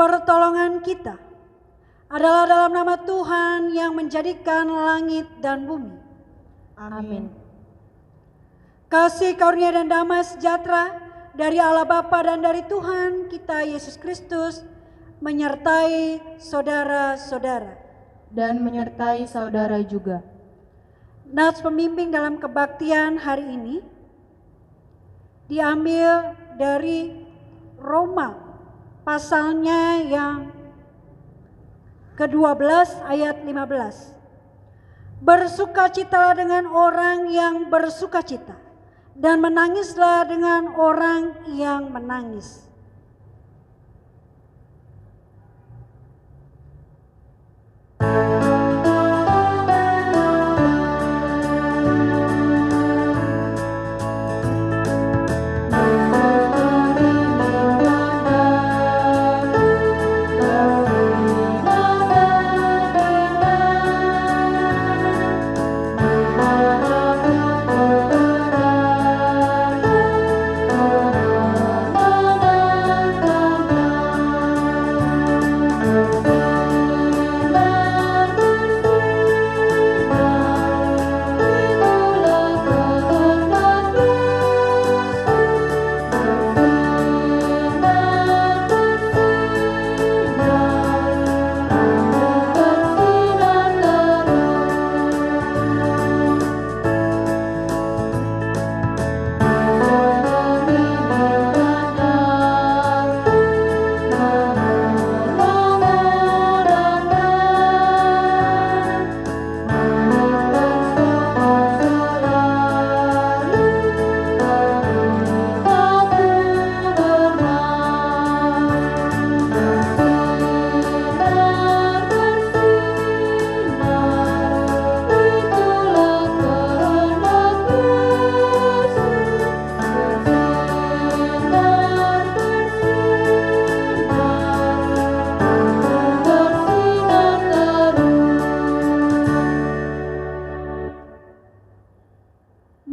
Pertolongan kita adalah dalam nama Tuhan yang menjadikan langit dan bumi. Amin. Kasih karunia dan damai sejahtera dari Allah Bapa dan dari Tuhan kita Yesus Kristus menyertai saudara-saudara. Dan menyertai saudara juga. Nats pembimbing dalam kebaktian hari ini diambil dari Roma pasalnya yang ke-12 ayat 15. Bersukacitalah dengan orang yang bersukacita dan menangislah dengan orang yang menangis.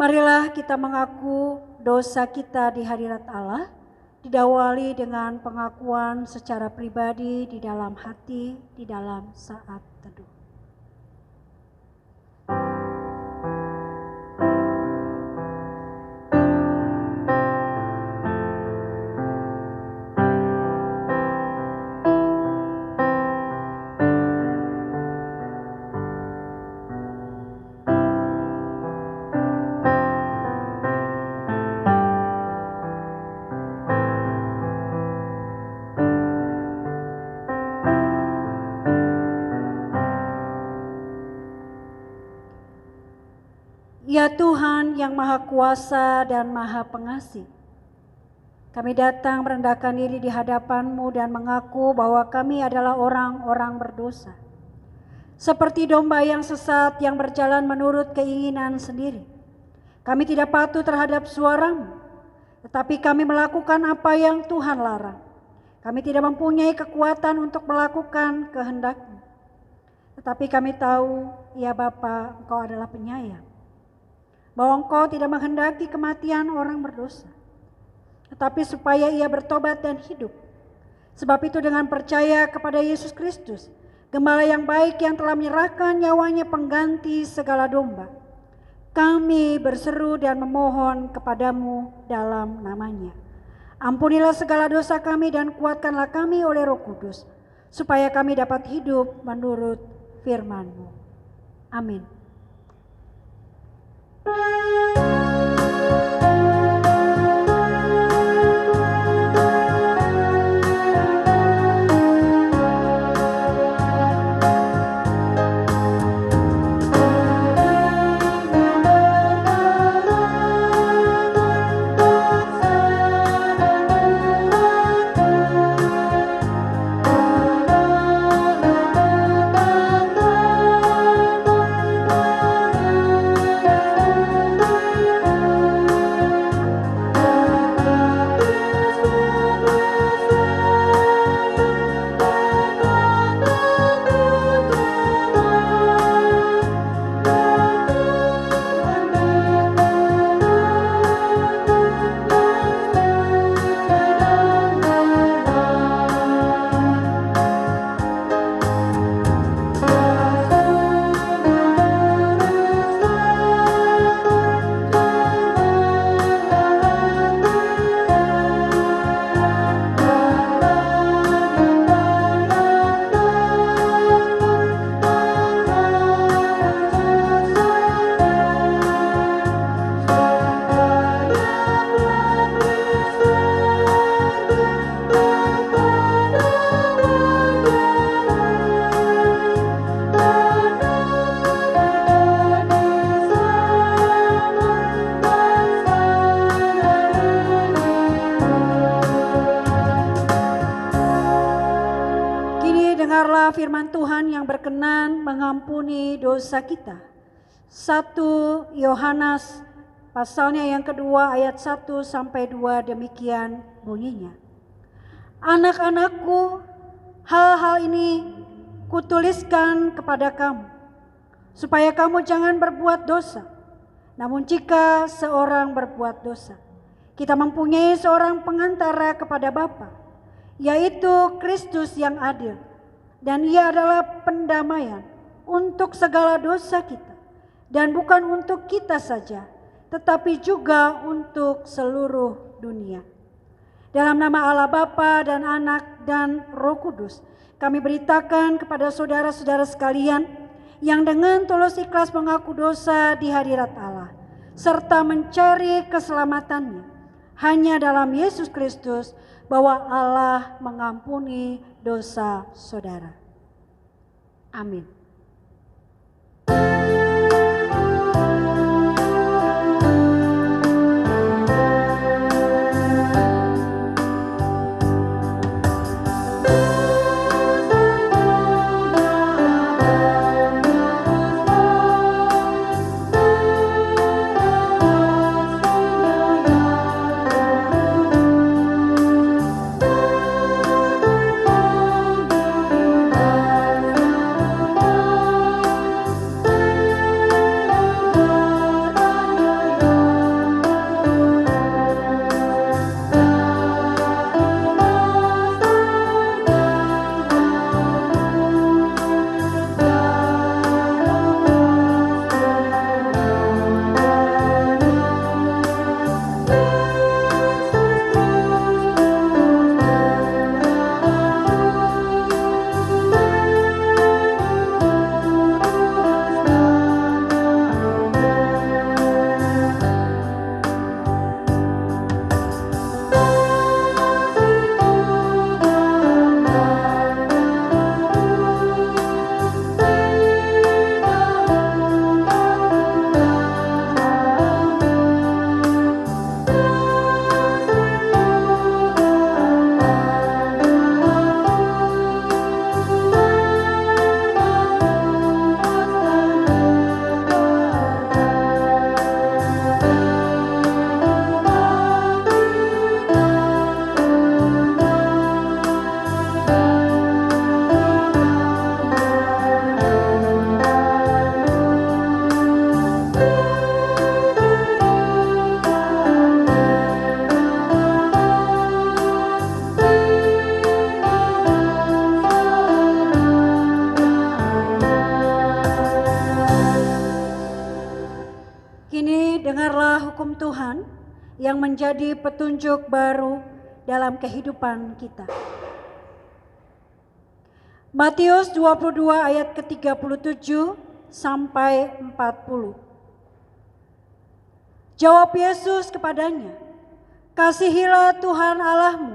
Marilah kita mengaku dosa kita di hadirat Allah, didawali dengan pengakuan secara pribadi di dalam hati, di dalam saat teduh. Ya Tuhan yang Maha Kuasa dan Maha Pengasih, kami datang merendahkan diri di hadapan-Mu dan mengaku bahwa kami adalah orang-orang berdosa. Seperti domba yang sesat yang berjalan menurut keinginan sendiri. Kami tidak patuh terhadap suara-Mu, tetapi kami melakukan apa yang Tuhan larang. Kami tidak mempunyai kekuatan untuk melakukan kehendak-Mu. Tetapi kami tahu, ya Bapa, Engkau adalah penyayang. Bahwa Engkau tidak menghendaki kematian orang berdosa, tetapi supaya ia bertobat dan hidup. Sebab itu dengan percaya kepada Yesus Kristus, Gembala yang baik yang telah menyerahkan nyawanya pengganti segala domba, kami berseru dan memohon kepadamu dalam namanya. Ampunilah segala dosa kami dan kuatkanlah kami oleh Roh Kudus, supaya kami dapat hidup menurut firman-Mu. Amin. firman Tuhan yang berkenan mengampuni dosa kita. 1 Yohanes pasalnya yang kedua ayat 1 sampai 2 demikian bunyinya. Anak-anakku, hal-hal ini kutuliskan kepada kamu, supaya kamu jangan berbuat dosa. Namun jika seorang berbuat dosa, kita mempunyai seorang pengantara kepada Bapa, yaitu Kristus yang adil. Dan ia adalah pendamaian untuk segala dosa kita. Dan bukan untuk kita saja, tetapi juga untuk seluruh dunia. Dalam nama Allah Bapa dan Anak dan Roh Kudus, kami beritakan kepada saudara-saudara sekalian yang dengan tulus ikhlas mengaku dosa di hadirat Allah, serta mencari keselamatannya hanya dalam Yesus Kristus, bahwa Allah mengampuni dosa saudara. Amin. Dengarlah hukum Tuhan yang menjadi petunjuk baru dalam kehidupan kita. Matius 22 ayat ke-37 sampai 40. Jawab Yesus kepadanya, "Kasihilah Tuhan Allahmu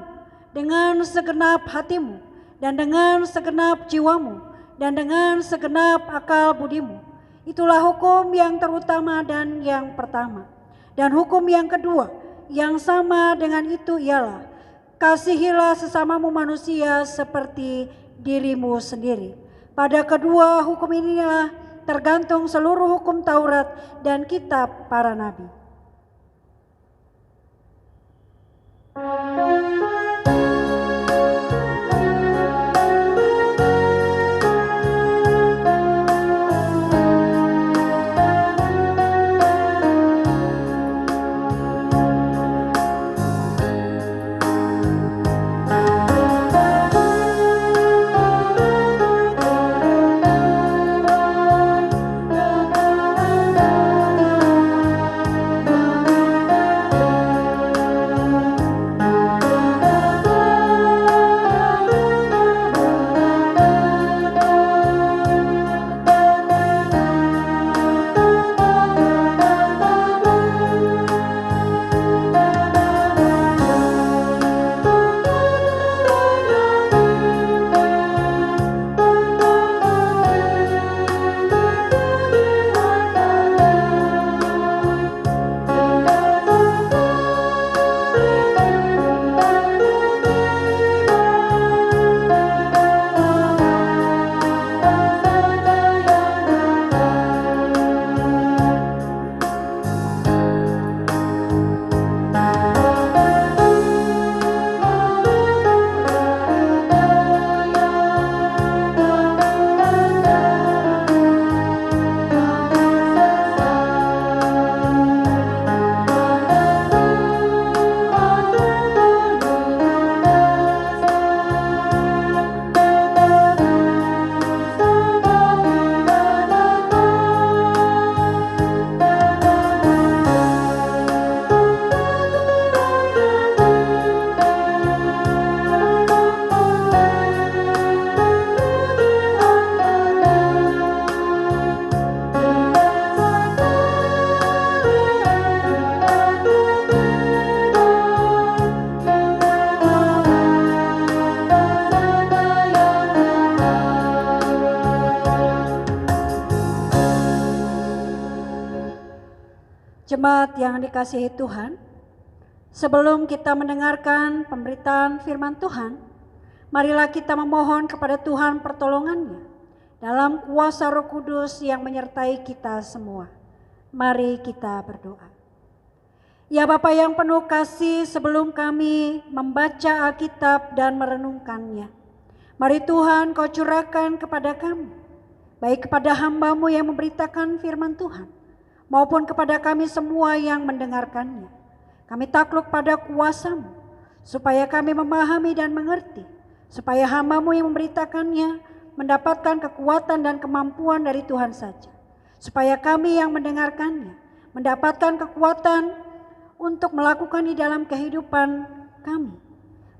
dengan segenap hatimu dan dengan segenap jiwamu dan dengan segenap akal budimu. Itulah hukum yang terutama dan yang pertama. Dan hukum yang kedua yang sama dengan itu ialah, kasihilah sesamamu manusia seperti dirimu sendiri. Pada kedua hukum inilah tergantung seluruh hukum Taurat dan kitab para nabi." Jemaat yang dikasihi Tuhan, sebelum kita mendengarkan pemberitaan firman Tuhan, marilah kita memohon kepada Tuhan pertolongannya dalam kuasa Roh Kudus yang menyertai kita semua. Mari kita berdoa. Ya Bapa yang penuh kasih, sebelum kami membaca Alkitab dan merenungkannya, mari Tuhan Kau curahkan kepada kami, baik kepada hamba-Mu yang memberitakan firman Tuhan, maupun kepada kami semua yang mendengarkannya. Kami takluk pada kuasa-Mu, supaya kami memahami dan mengerti, supaya hamba-Mu yang memberitakannya mendapatkan kekuatan dan kemampuan dari Tuhan saja, supaya kami yang mendengarkannya mendapatkan kekuatan untuk melakukan di dalam kehidupan kami.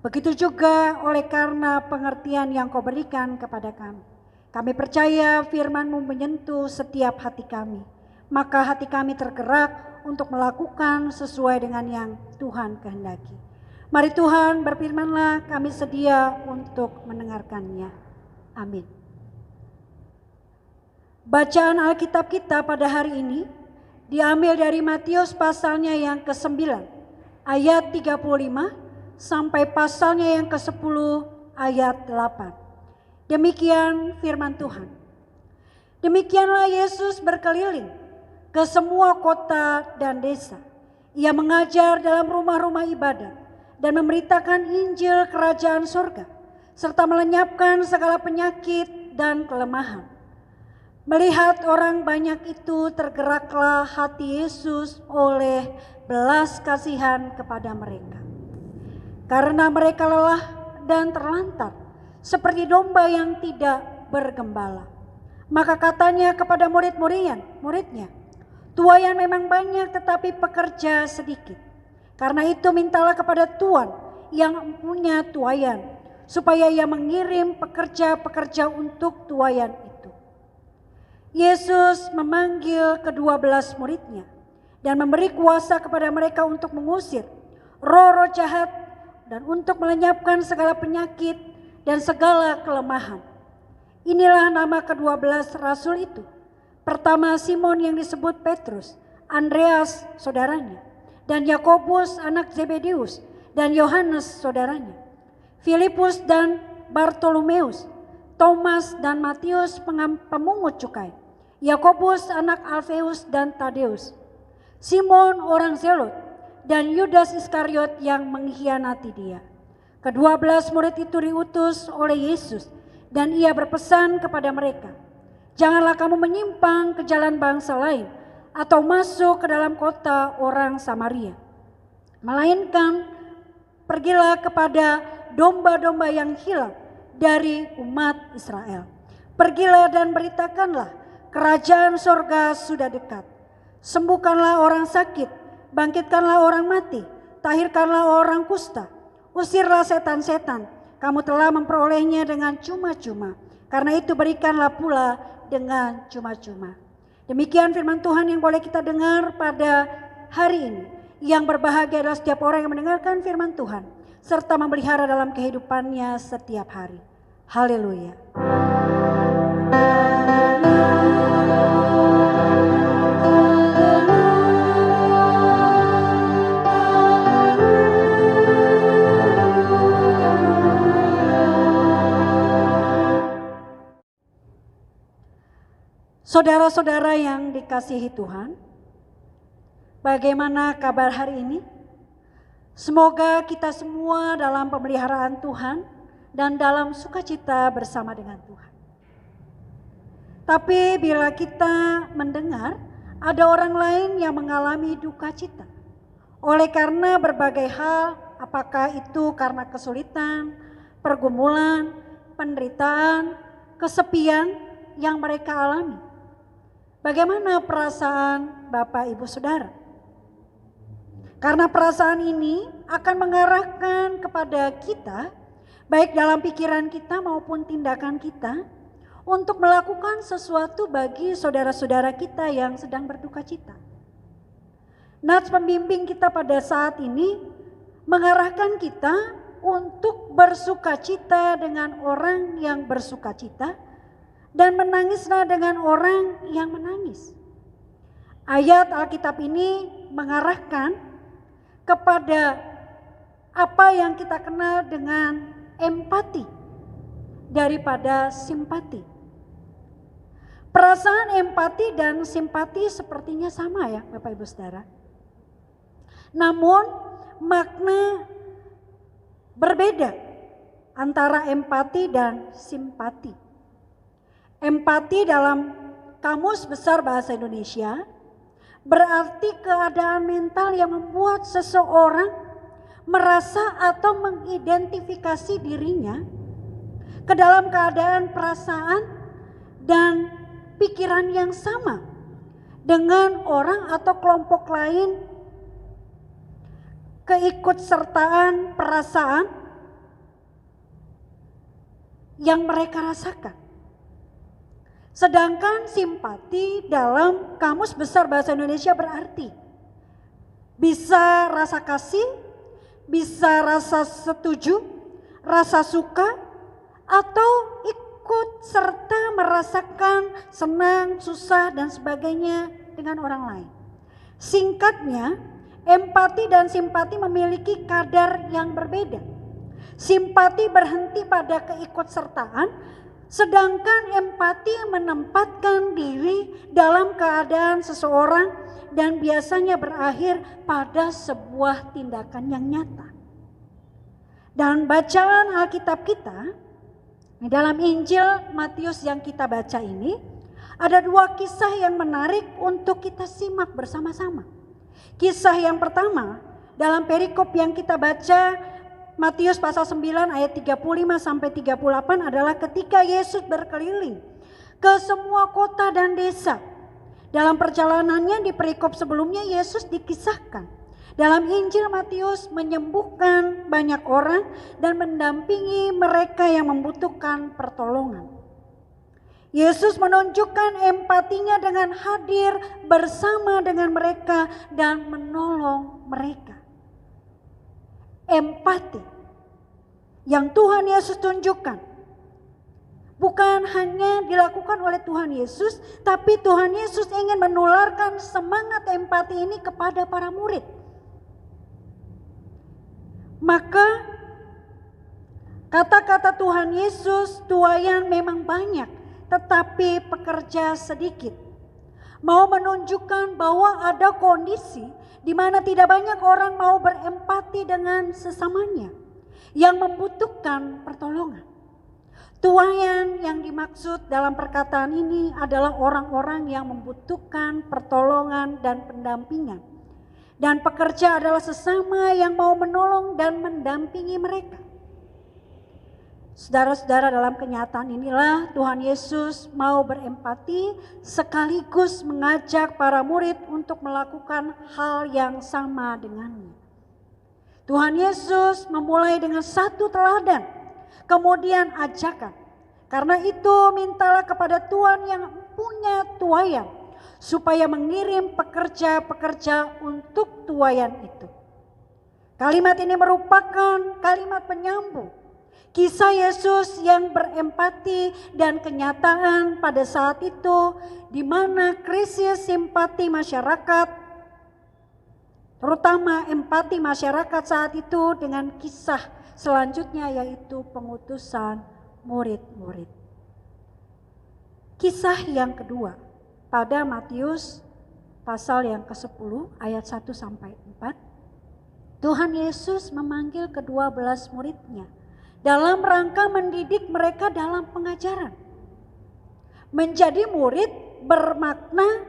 Begitu juga oleh karena pengertian yang Kau berikan kepada kami. Kami percaya firman-Mu menyentuh setiap hati kami, maka hati kami tergerak untuk melakukan sesuai dengan yang Tuhan kehendaki. Mari Tuhan berfirman-Lah, kami sedia untuk mendengarkannya. Amin. Bacaan Alkitab kita pada hari ini diambil dari Matius pasalnya yang ke-9 ayat 35 sampai pasalnya yang ke-10 ayat 8. Demikian firman Tuhan. Demikianlah Yesus berkeliling ke semua kota dan desa. Ia mengajar dalam rumah-rumah ibadat dan memberitakan Injil kerajaan surga, serta melenyapkan segala penyakit dan kelemahan. Melihat orang banyak itu, tergeraklah hati Yesus oleh belas kasihan kepada mereka, karena mereka lelah dan terlantar seperti domba yang tidak bergembala. Maka katanya kepada muridnya, tuaian memang banyak tetapi pekerja sedikit. Karena itu mintalah kepada Tuan yang punya tuaian, supaya ia mengirim pekerja-pekerja untuk tuaian itu. Yesus memanggil ke-12 muridnya dan memberi kuasa kepada mereka untuk mengusir roh-roh jahat dan untuk melenyapkan segala penyakit dan segala kelemahan. Inilah nama ke-12 rasul itu. Pertama Simon yang disebut Petrus, Andreas saudaranya, dan Yakobus anak Zebedeus, dan Yohanes saudaranya, Filipus dan Bartolomeus, Thomas dan Matius pemungut cukai, Yakobus anak Alfeus dan Tadeus, Simon orang Zelot, dan Yudas Iskariot yang mengkhianati dia. Ke-12 murid itu diutus oleh Yesus dan ia berpesan kepada mereka, janganlah kamu menyimpang ke jalan bangsa lain atau masuk ke dalam kota orang Samaria, melainkan pergilah kepada domba-domba yang hilang dari umat Israel. Pergilah dan beritakanlah, kerajaan sorga sudah dekat. Sembuhkanlah orang sakit, bangkitkanlah orang mati, tahirkanlah orang kusta, usirlah setan-setan. Kamu telah memperolehnya dengan cuma-cuma, karena itu berikanlah pula dengan cuma-cuma. Demikian firman Tuhan yang boleh kita dengar pada hari ini. Yang berbahagia adalah setiap orang yang mendengarkan firman Tuhan serta memelihara dalam kehidupannya setiap hari. Haleluya. Saudara-saudara yang dikasihi Tuhan, bagaimana kabar hari ini? Semoga kita semua dalam pemeliharaan Tuhan dan dalam sukacita bersama dengan Tuhan. Tapi bila kita mendengar ada orang lain yang mengalami duka cita oleh karena berbagai hal, apakah itu karena kesulitan, pergumulan, penderitaan, kesepian yang mereka alami. Bagaimana perasaan Bapak Ibu Saudara? Karena perasaan ini akan mengarahkan kepada kita, baik dalam pikiran kita maupun tindakan kita, untuk melakukan sesuatu bagi saudara-saudara kita yang sedang berduka cita. Nats pembimbing kita pada saat ini mengarahkan kita untuk bersuka cita dengan orang yang bersuka cita, dan menangislah dengan orang yang menangis. Ayat Alkitab ini mengarahkan kepada apa yang kita kenal dengan empati daripada simpati. Perasaan empati dan simpati sepertinya sama ya Bapak Ibu Saudara. Namun makna berbeda antara empati dan simpati. Empati dalam Kamus Besar Bahasa Indonesia berarti keadaan mental yang membuat seseorang merasa atau mengidentifikasi dirinya ke dalam keadaan perasaan dan pikiran yang sama dengan orang atau kelompok lain, keikutsertaan perasaan yang mereka rasakan. Sedangkan simpati dalam Kamus Besar Bahasa Indonesia berarti bisa rasa kasih, bisa rasa setuju, rasa suka, atau ikut serta merasakan senang, susah, dan sebagainya dengan orang lain. Singkatnya, empati dan simpati memiliki kadar yang berbeda. Simpati berhenti pada keikutsertaan, sedangkan empati menempatkan diri dalam keadaan seseorang dan biasanya berakhir pada sebuah tindakan yang nyata. Dan bacaan Alkitab kita dalam Injil Matius yang kita baca ini, ada dua kisah yang menarik untuk kita simak bersama-sama. Kisah yang pertama dalam perikop yang kita baca Matius pasal 9 ayat 35 sampai 38 adalah ketika Yesus berkeliling ke semua kota dan desa. Dalam perjalanannya di perikop sebelumnya Yesus dikisahkan dalam Injil Matius menyembuhkan banyak orang dan mendampingi mereka yang membutuhkan pertolongan. Yesus menunjukkan empatinya dengan hadir bersama dengan mereka dan menolong mereka. Empati yang Tuhan Yesus tunjukkan bukan hanya dilakukan oleh Tuhan Yesus, tapi Tuhan Yesus ingin menularkan semangat empati ini kepada para murid. Maka kata-kata Tuhan Yesus, tuaian memang banyak, tetapi pekerja sedikit. Mau menunjukkan bahwa ada kondisi di mana tidak banyak orang mau berempati dengan sesamanya yang membutuhkan pertolongan. Tuaian yang dimaksud dalam perkataan ini adalah orang-orang yang membutuhkan pertolongan dan pendampingan. Dan pekerja adalah sesama yang mau menolong dan mendampingi mereka. Saudara-saudara, dalam kenyataan inilah Tuhan Yesus mau berempati sekaligus mengajak para murid untuk melakukan hal yang sama dengannya. Tuhan Yesus memulai dengan satu teladan, kemudian ajakan. Karena itu mintalah kepada Tuhan yang punya tuaian supaya mengirim pekerja-pekerja untuk tuaian itu. Kalimat ini merupakan kalimat penyambung kisah Yesus yang berempati dan kenyataan pada saat itu di mana krisis simpati masyarakat, terutama empati masyarakat saat itu dengan kisah selanjutnya yaitu pengutusan murid-murid. Kisah yang kedua pada Matius pasal yang ke-10 ayat 1 sampai 4. Tuhan Yesus memanggil ke-12 muridnya dalam rangka mendidik mereka dalam pengajaran. Menjadi murid bermakna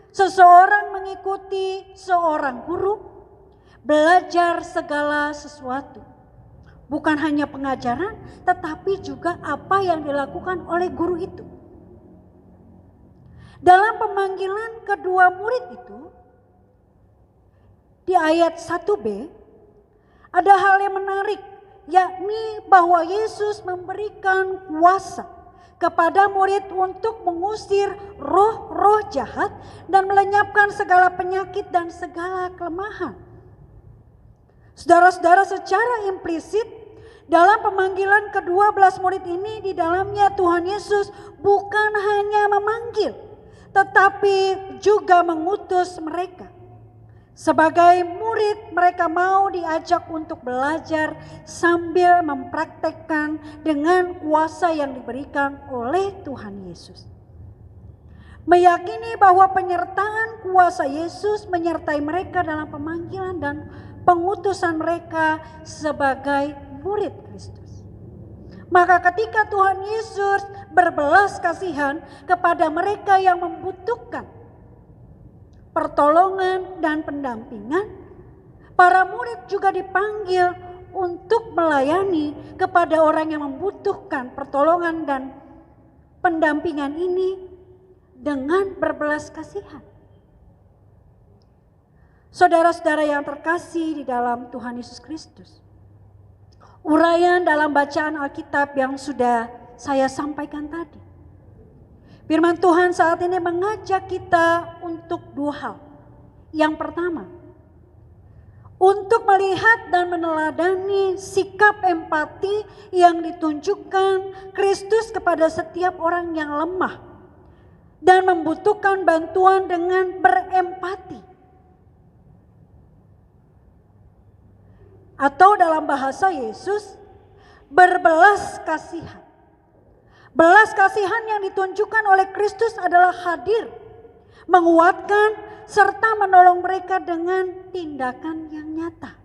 seseorang mengikuti seorang guru, belajar segala sesuatu. Bukan hanya pengajaran, tetapi juga apa yang dilakukan oleh guru itu. Dalam pemanggilan kedua murid itu, di ayat 1b, ada hal yang menarik, yakni bahwa Yesus memberikan kuasa kepada murid untuk mengusir roh-roh jahat dan melenyapkan segala penyakit dan segala kelemahan. Saudara-saudara, secara implisit dalam pemanggilan ke-12 murid ini di dalamnya Tuhan Yesus bukan hanya memanggil, tetapi juga mengutus mereka. Sebagai murid, mereka mau diajak untuk belajar sambil mempraktekkan dengan kuasa yang diberikan oleh Tuhan Yesus. Meyakini bahwa penyertaan kuasa Yesus menyertai mereka dalam pemanggilan dan pengutusan mereka sebagai murid Kristus. Maka ketika Tuhan Yesus berbelas kasihan kepada mereka yang membutuhkan pertolongan dan pendampingan, para murid juga dipanggil untuk melayani kepada orang yang membutuhkan pertolongan dan pendampingan ini dengan berbelas kasihan. Saudara-saudara yang terkasih di dalam Tuhan Yesus Kristus, uraian dalam bacaan Alkitab yang sudah saya sampaikan tadi, firman Tuhan saat ini mengajak kita untuk dua hal. Yang pertama, untuk melihat dan meneladani sikap empati yang ditunjukkan Kristus kepada setiap orang yang lemah dan membutuhkan bantuan dengan berempati. Atau dalam bahasa Yesus, berbelas kasihan. Belas kasihan yang ditunjukkan oleh Kristus adalah hadir, menguatkan, serta menolong mereka dengan tindakan yang nyata.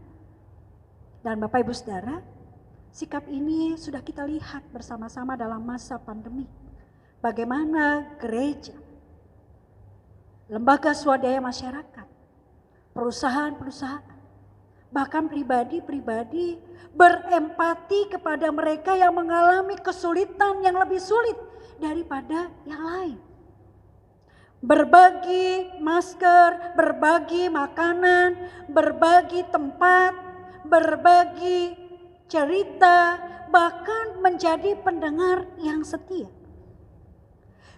Dan Bapak Ibu Saudara, sikap ini sudah kita lihat bersama-sama dalam masa pandemi. Bagaimana gereja, lembaga swadaya masyarakat, perusahaan-perusahaan, bahkan pribadi-pribadi berempati kepada mereka yang mengalami kesulitan yang lebih sulit daripada yang lain. Berbagi masker, berbagi makanan, berbagi tempat, berbagi cerita, bahkan menjadi pendengar yang setia.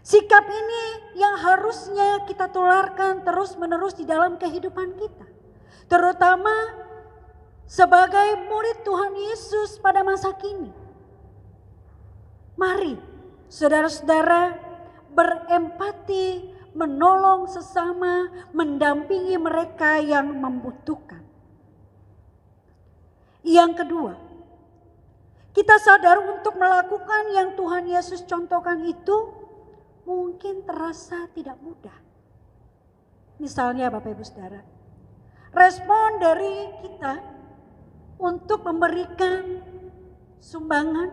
Sikap ini yang harusnya kita tularkan terus-menerus di dalam kehidupan kita. Terutama sebagai murid Tuhan Yesus pada masa kini. Mari saudara-saudara berempati, menolong sesama, mendampingi mereka yang membutuhkan. Yang kedua, kita sadar untuk melakukan yang Tuhan Yesus contohkan itu mungkin terasa tidak mudah. Misalnya Bapak Ibu Saudara, respon dari kita untuk memberikan sumbangan,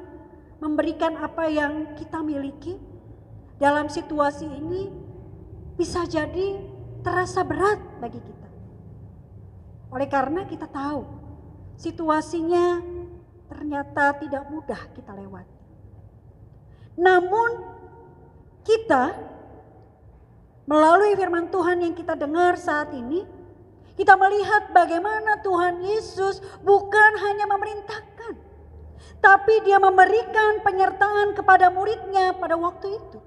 memberikan apa yang kita miliki dalam situasi ini bisa jadi terasa berat bagi kita. Oleh karena kita tahu situasinya ternyata tidak mudah kita lewati. Namun kita melalui firman Tuhan yang kita dengar saat ini, kita melihat bagaimana Tuhan Yesus bukan hanya memerintahkan, tapi Dia memberikan penyertaan kepada muridnya pada waktu itu.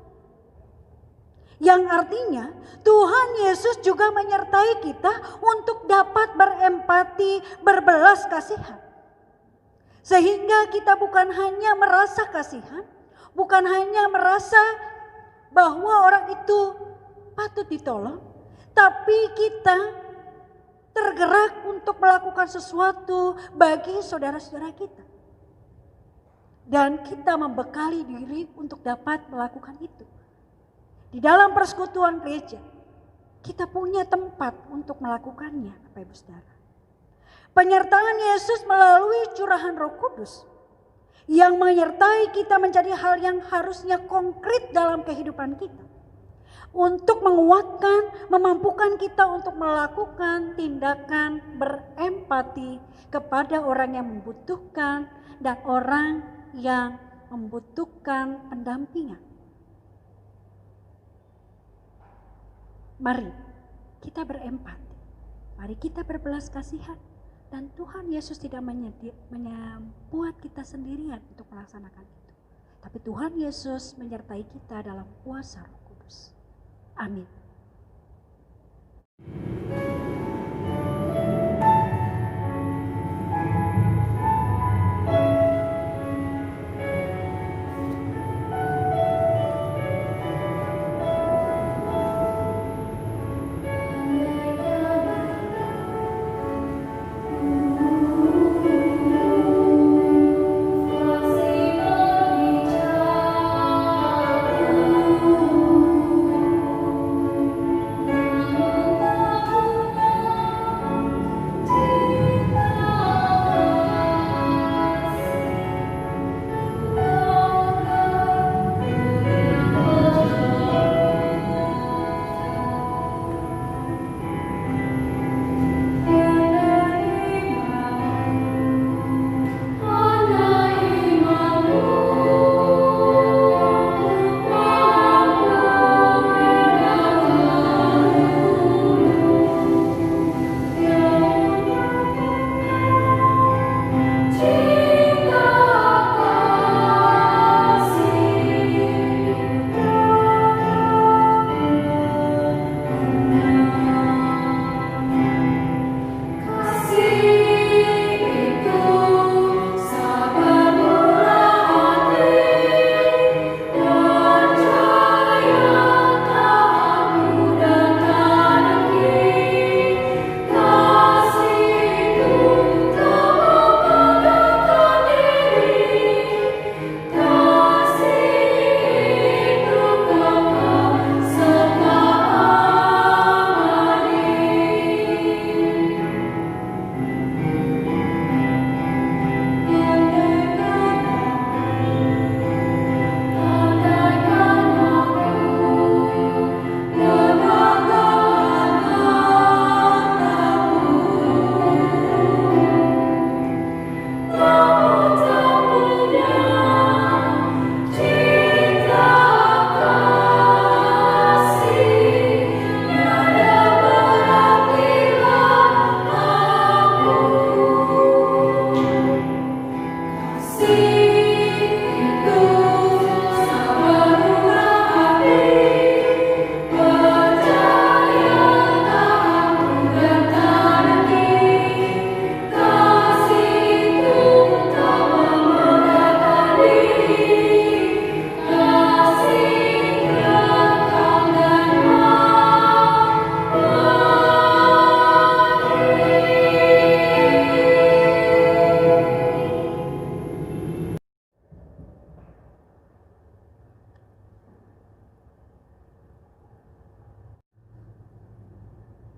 Yang artinya Tuhan Yesus juga menyertai kita untuk dapat berempati, berbelas kasihan. Sehingga kita bukan hanya merasa kasihan, bukan hanya merasa bahwa orang itu patut ditolong, tapi kita tergerak untuk melakukan sesuatu bagi saudara-saudara kita. Dan kita membekali diri untuk dapat melakukan itu. Di dalam persekutuan gereja, kita punya tempat untuk melakukannya, Bapak Ibu Saudara. Penyertaan Yesus melalui curahan Roh Kudus yang menyertai kita menjadi hal yang harusnya konkret dalam kehidupan kita. Untuk menguatkan, memampukan kita untuk melakukan tindakan berempati kepada orang yang membutuhkan dan orang yang membutuhkan pendampingan. Mari kita berempati, mari kita berbelas kasihan. Dan Tuhan Yesus tidak membuat kita sendirian untuk melaksanakan itu. Tapi Tuhan Yesus menyertai kita dalam kuasa Roh Kudus. Amin.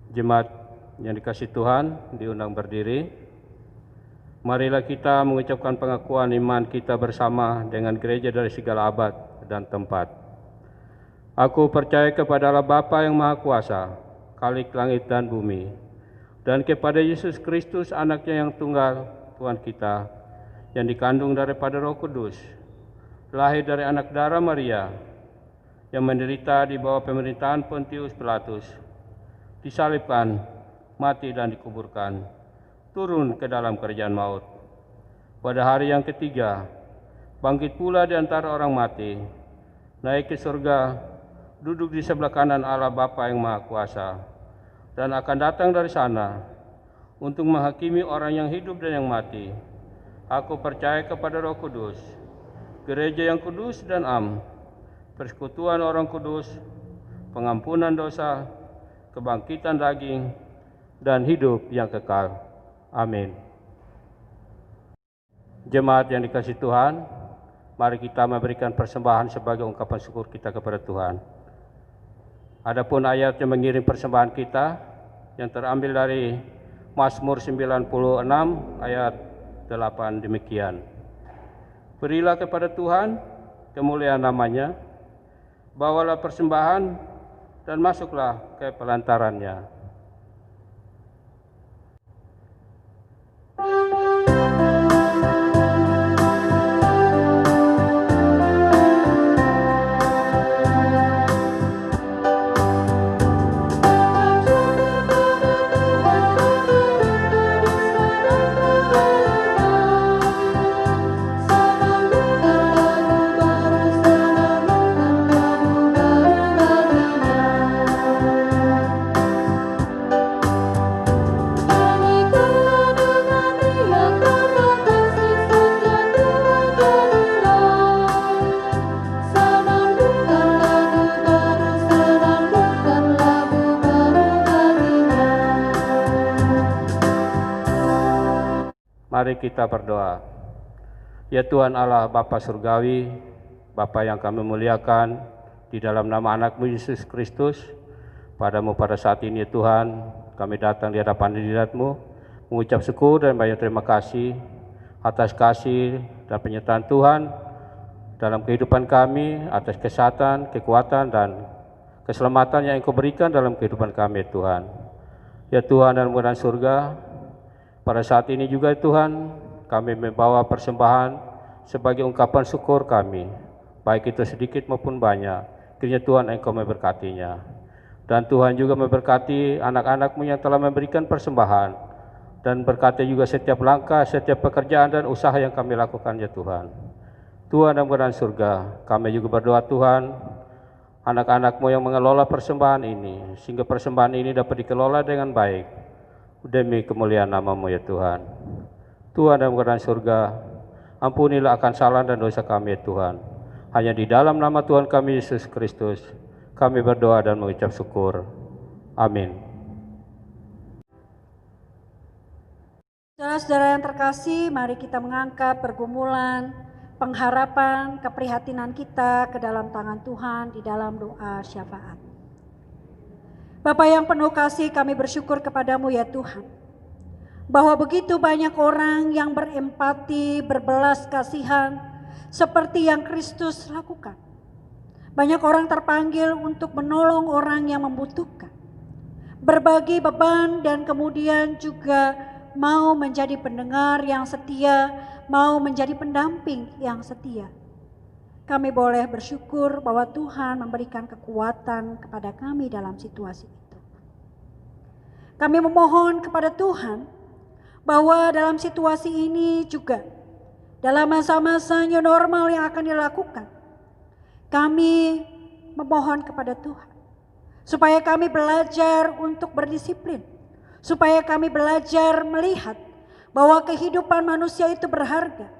Jemaat yang dikasihi Tuhan, diundang berdiri. Marilah kita mengucapkan pengakuan iman kita bersama dengan gereja dari segala abad dan tempat. Aku percaya kepada Allah Bapa yang Maha Kuasa, Khalik langit dan bumi, dan kepada Yesus Kristus, Anaknya yang tunggal, Tuhan kita, yang dikandung daripada Roh Kudus, lahir dari anak darah Maria, yang menderita di bawah pemerintahan Pontius Pilatus, disalibkan, mati dan dikuburkan, turun ke dalam kerajaan maut. Pada hari yang ketiga, bangkit pula di antara orang mati, naik ke surga, duduk di sebelah kanan Allah Bapa yang Maha Kuasa, dan akan datang dari sana untuk menghakimi orang yang hidup dan yang mati. Aku percaya kepada Roh Kudus, gereja yang kudus dan am, persekutuan orang kudus, pengampunan dosa, kebangkitan daging, dan hidup yang kekal. Amin. Jemaat yang dikasihi Tuhan, mari kita memberikan persembahan sebagai ungkapan syukur kita kepada Tuhan. Adapun ayat yang mengiring persembahan kita yang terambil dari Mazmur 96 ayat 8 demikian. Berilah kepada Tuhan kemuliaan namanya, bawalah persembahan dan masuklah ke pelantarannya. Mari kita berdoa. Ya Tuhan Allah Bapa Surgawi, Bapa yang kami muliakan, di dalam nama anak-Mu Yesus Kristus, padamu pada saat ini ya Tuhan, kami datang di hadapan hadirat-Mu, mengucap syukur dan banyak terima kasih atas kasih dan penyertaan Tuhan dalam kehidupan kami, atas kesehatan, kekuatan, dan keselamatan yang Engkau berikan dalam kehidupan kami ya Tuhan. Ya Tuhan dan Bapa surga, pada saat ini juga Tuhan, kami membawa persembahan sebagai ungkapan syukur kami, baik itu sedikit maupun banyak. Kiranya Tuhan Engkau memberkatinya. Dan Tuhan juga memberkati anak-anak-Mu yang telah memberikan persembahan, dan berkati juga setiap langkah, setiap pekerjaan dan usaha yang kami lakukan ya Tuhan. Tuhan dan Bapa surga, kami juga berdoa Tuhan, anak-anak-Mu yang mengelola persembahan ini, sehingga persembahan ini dapat dikelola dengan baik, demi kemuliaan nama-Mu ya Tuhan. Tuhan dan Bapa surga, ampunilah akan salah dan dosa kami ya Tuhan. Hanya di dalam nama Tuhan kami Yesus Kristus, kami berdoa dan mengucap syukur. Amin. Saudara-saudara yang terkasih, mari kita mengangkat pergumulan, pengharapan, keprihatinan kita ke dalam tangan Tuhan di dalam doa syafaat. Bapa yang penuh kasih, kami bersyukur kepadamu ya Tuhan, bahwa begitu banyak orang yang berempati, berbelas kasihan, seperti yang Kristus lakukan. Banyak orang terpanggil untuk menolong orang yang membutuhkan, berbagi beban, dan kemudian juga mau menjadi pendengar yang setia, mau menjadi pendamping yang setia. Kami boleh bersyukur bahwa Tuhan memberikan kekuatan kepada kami dalam situasi itu. Kami memohon kepada Tuhan bahwa dalam situasi ini juga, dalam masa-masa new normal yang akan dilakukan, kami memohon kepada Tuhan supaya kami belajar untuk berdisiplin, supaya kami belajar melihat bahwa kehidupan manusia itu berharga.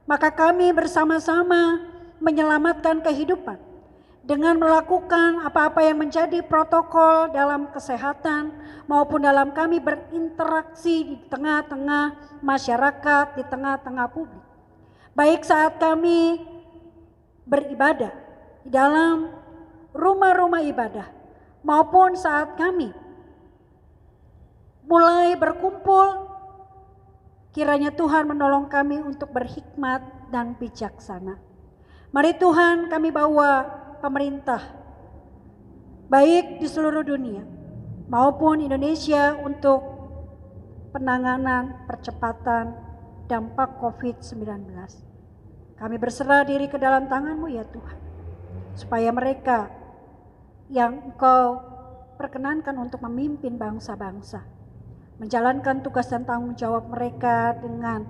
Maka kami bersama-sama menyelamatkan kehidupan dengan melakukan apa-apa yang menjadi protokol dalam kesehatan maupun dalam kami berinteraksi di tengah-tengah masyarakat, di tengah-tengah publik. Baik saat kami beribadah di dalam rumah-rumah ibadah maupun saat kami mulai berkumpul, kiranya Tuhan menolong kami untuk berhikmat dan bijaksana. Mari Tuhan, kami bawa pemerintah, baik di seluruh dunia maupun Indonesia, untuk penanganan percepatan dampak COVID-19. Kami berserah diri ke dalam tangan-Mu ya Tuhan, supaya mereka yang Engkau perkenankan untuk memimpin bangsa-bangsa, menjalankan tugas dan tanggung jawab mereka dengan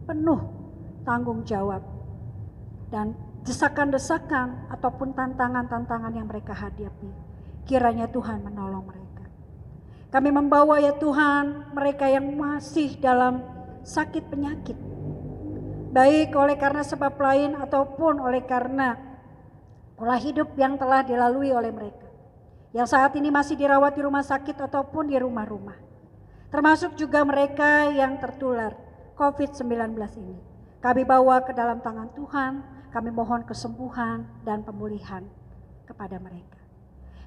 penuh tanggung jawab, dan desakan-desakan ataupun tantangan-tantangan yang mereka hadapi, kiranya Tuhan menolong mereka. Kami membawa ya Tuhan mereka yang masih dalam sakit penyakit, baik oleh karena sebab lain ataupun oleh karena pola hidup yang telah dilalui oleh mereka, yang saat ini masih dirawat di rumah sakit ataupun di rumah-rumah. Termasuk juga mereka yang tertular COVID-19 ini. Kami bawa ke dalam tangan Tuhan, kami mohon kesembuhan dan pemulihan kepada mereka.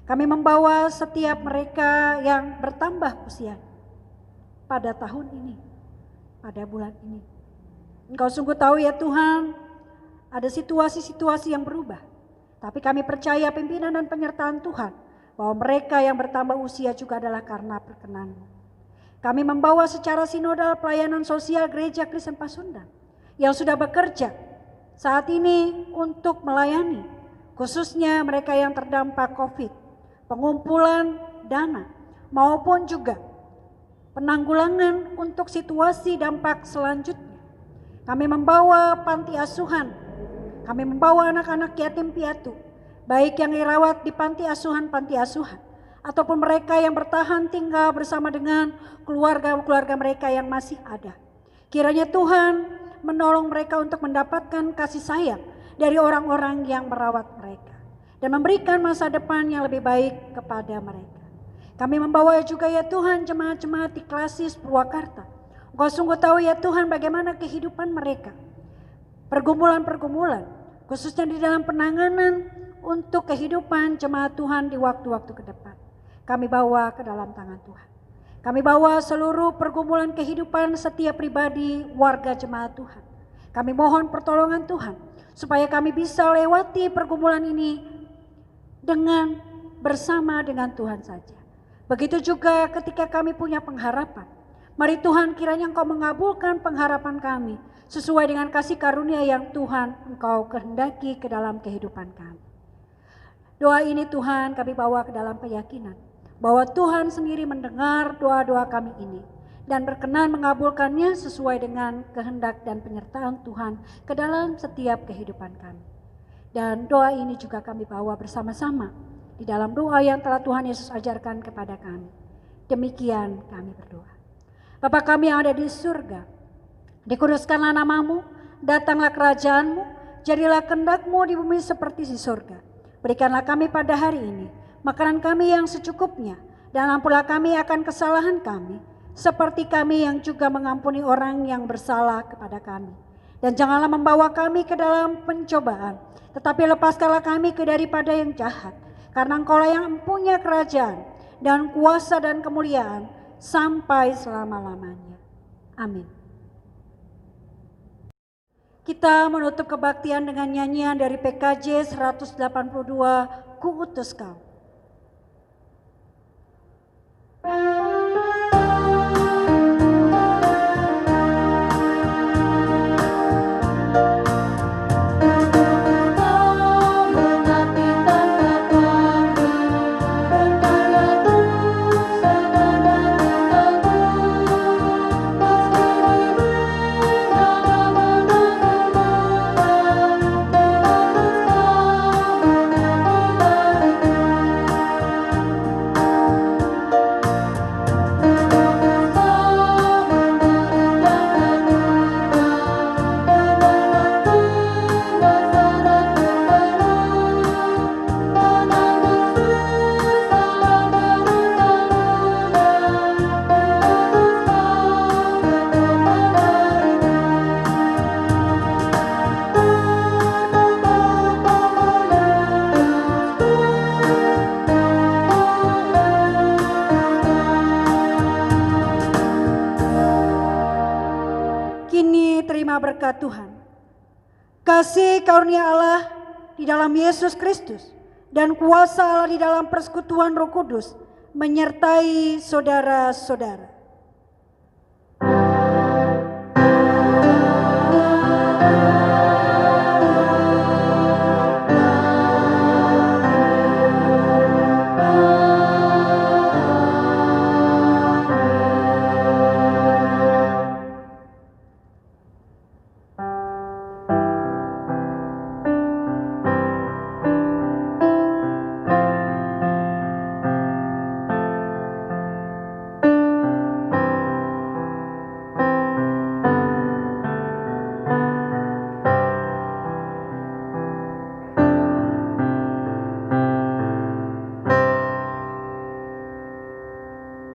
Kami membawa setiap mereka yang bertambah usia pada tahun ini, pada bulan ini. Engkau sungguh tahu ya Tuhan, ada situasi-situasi yang berubah. Tapi kami percaya pimpinan dan penyertaan Tuhan, bahwa mereka yang bertambah usia juga adalah karena perkenan-Mu. Kami membawa secara sinodal pelayanan sosial Gereja Kristen Pasundan yang sudah bekerja saat ini untuk melayani khususnya mereka yang terdampak COVID, pengumpulan dana maupun juga penanggulangan untuk situasi dampak selanjutnya. Kami membawa panti asuhan, kami membawa anak-anak yatim piatu, baik yang dirawat di panti asuhan ataupun mereka yang bertahan tinggal bersama dengan keluarga-keluarga mereka yang masih ada. Kiranya Tuhan menolong mereka untuk mendapatkan kasih sayang dari orang-orang yang merawat mereka dan memberikan masa depan yang lebih baik kepada mereka. Kami membawa juga ya Tuhan jemaat-jemaat di Klasis Purwakarta. Engkau sungguh tahu ya Tuhan bagaimana kehidupan mereka, pergumulan-pergumulan khususnya di dalam penanganan untuk kehidupan jemaat Tuhan di waktu-waktu ke depan. Kami bawa ke dalam tangan Tuhan. Kami bawa seluruh pergumulan kehidupan setiap pribadi warga jemaat Tuhan. Kami mohon pertolongan Tuhan supaya kami bisa lewati pergumulan ini dengan bersama dengan Tuhan saja. Begitu juga ketika kami punya pengharapan. Mari Tuhan kiranya Engkau mengabulkan pengharapan kami sesuai dengan kasih karunia yang Tuhan Engkau kehendaki ke dalam kehidupan kami. Doa ini Tuhan kami bawa ke dalam keyakinan bahwa Tuhan sendiri mendengar doa-doa kami ini dan berkenan mengabulkannya sesuai dengan kehendak dan penyertaan Tuhan ke dalam setiap kehidupan kami. Dan doa ini juga kami bawa bersama-sama di dalam doa yang telah Tuhan Yesus ajarkan kepada kami. Demikian kami berdoa. Bapa kami yang ada di surga, dikuduskanlah nama-Mu, datanglah kerajaan-Mu, jadilah kehendak-Mu di bumi seperti di surga. Berikanlah kami pada hari ini makanan kami yang secukupnya, dan ampunilah kami akan kesalahan kami, seperti kami yang juga mengampuni orang yang bersalah kepada kami. Dan janganlah membawa kami ke dalam pencobaan, tetapi lepaskanlah kami daripada yang jahat. Karena Engkaulah yang mempunyai kerajaan dan kuasa dan kemuliaan sampai selama-lamanya. Amin. Kita menutup kebaktian dengan nyanyian dari PKJ 182, Ku Utus Kau. surga Tuhan, kasih karunia Allah di dalam Yesus Kristus, dan kuasa Allah di dalam persekutuan Roh Kudus menyertai saudara-saudara.